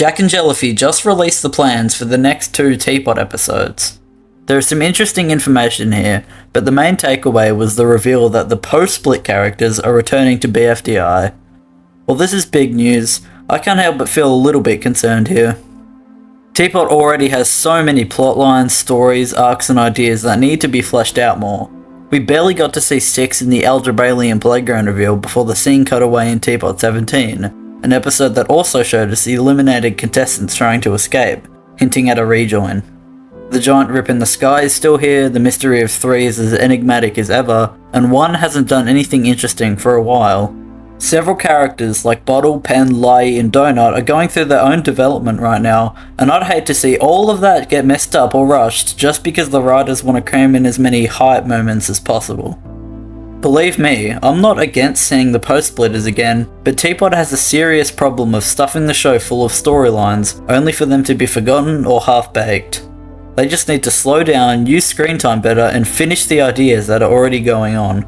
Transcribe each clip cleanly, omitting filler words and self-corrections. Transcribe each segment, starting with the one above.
Jacknjellify just released the plans for the next 2 TPOT episodes. There is some interesting information here, but the main takeaway was the reveal that the Post-Split characters are returning to BFDI. While this is big news, I can't help but feel a little bit concerned here. TPOT already has so many plotlines, stories, arcs and ideas that need to be fleshed out more. We barely got to see Six in the Algebralian playground reveal before the scene cut away in TPOT 17, an episode that also showed us the eliminated contestants trying to escape, hinting at a rejoin. The giant rip in the sky is still here, the mystery of 3 is as enigmatic as ever, and 1 hasn't done anything interesting for a while. Several characters like Bottle, Pen, Lai and Donut are going through their own development right now, and I'd hate to see all of that get messed up or rushed just because the writers want to cram in as many hype moments as possible. Believe me, I'm not against seeing the post-splitters again, but TPOT has a serious problem of stuffing the show full of storylines only for them to be forgotten or half-baked. They just need to slow down, use screen time better and finish the ideas that are already going on.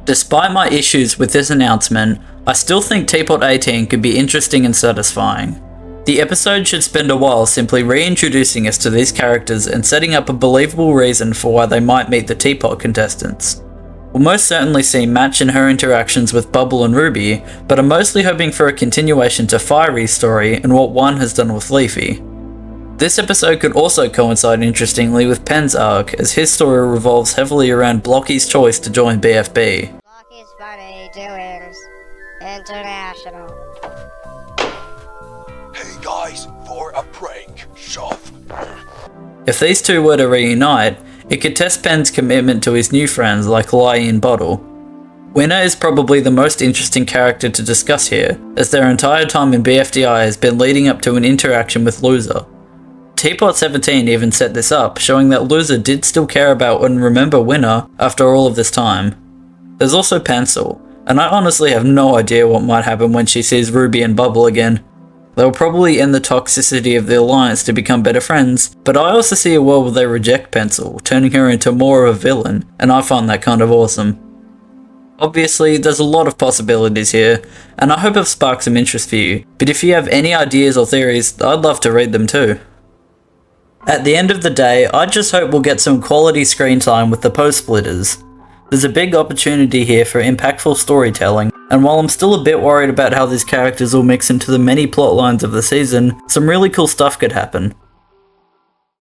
Despite my issues with this announcement, I still think TPOT 18 could be interesting and satisfying. The episode should spend a while simply reintroducing us to these characters and setting up a believable reason for why they might meet the TPOT contestants. We'll most certainly see Match and her interactions with Bubble and Ruby, but I'm mostly hoping for a continuation to Fiery's story and what One has done with Leafy. This episode could also coincide interestingly with Pen's arc, as his story revolves heavily around Blocky's choice to join BFB. Blocky's funny doings. International. Hey guys, for a prank, shove. If these two were to reunite, it could test Pen's commitment to his new friends like Lai and Bottle. Winner is probably the most interesting character to discuss here, as their entire time in BFDI has been leading up to an interaction with Loser. TPOT 17 even set this up, showing that Loser did still care about and remember Winner after all of this time. There's also Pencil, and I honestly have no idea what might happen when she sees Ruby and Bubble again. They'll probably end the toxicity of the alliance to become better friends, but I also see a world where they reject Pencil, turning her into more of a villain, and I find that kind of awesome. Obviously, there's a lot of possibilities here, and I hope I've sparked some interest for you, but if you have any ideas or theories, I'd love to read them too. At the end of the day, I just hope we'll get some quality screen time with the post-splitters. There's a big opportunity here for impactful storytelling, and while I'm still a bit worried about how these characters will mix into the many plot lines of the season, some really cool stuff could happen.